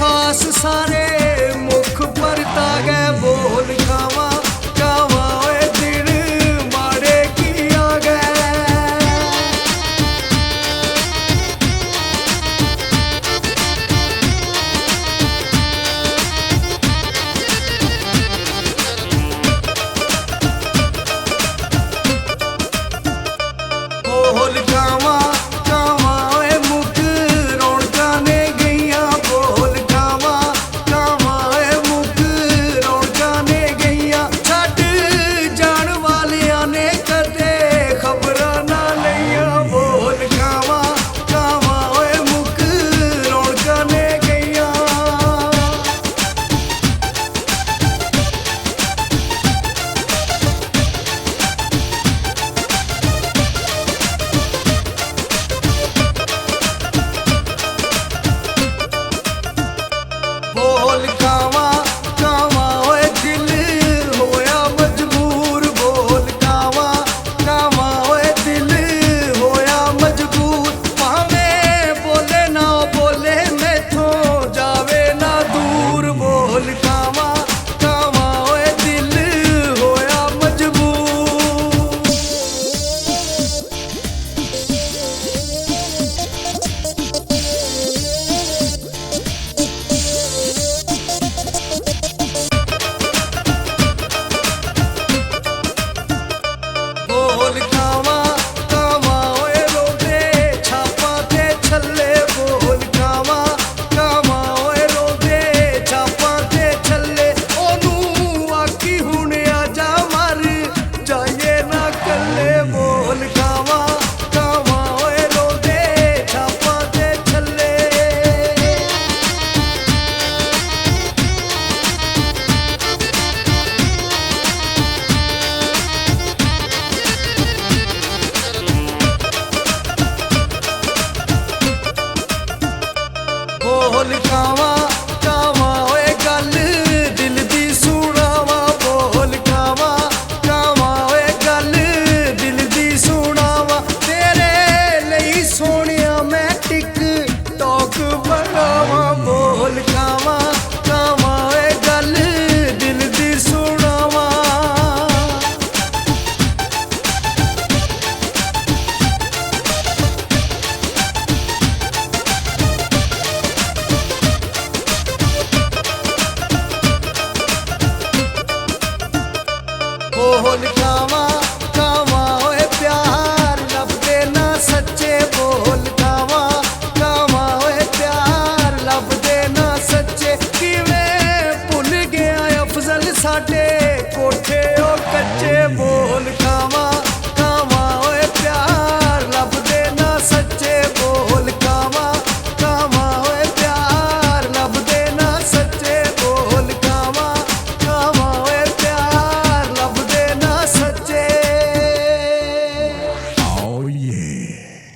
खास सारे मुख परता गए बोल कावा कावा ओए दिन माड़े की आ गए। बोल कावा कावा ओए मुख रौनकां ने गईयां बोल कावा कावा ओए मुख रौनकां ने गईयां छड्ड जाण वालियां ने कदे खबरां ना लईयां बोल कावा कावा ओए मुख रौनकां ने गईयां। बोल कावा कावा ओए दिल होया मजबूर बोल कावा कावा ओए दिल होया मजबूर भावें बोले ना बोले मैथों जावे ना दूर बोल कावा कावा ओए दिल होया मजबूर। बोल कावा कावा ओए रोदे छापां ते छल्ले बोल कावा कावा ओए रोदे छापां ते छल्ले ओनू आखी हुण आजा मर जाइए ना कल्ले बोल कावा कावा ओए रोदे छापां ते छल्ले। बोल कावा कावा ओए गल दिल दी सुनावा बोल कावा कावा ओए गल दिल दी सुनावा तेरे लई सोहणिया मैं टिक टॉक बनावा बोल कावा कावा ओए गल दिल दी सुनावा। बोल कावा कावा ओए प्यार लभदे ना सच्चे बोल कावा कावा ओए प्यार लभदे ना सच्चे किवें भुल गया अफजल साडे कोठे ओ कच्चे।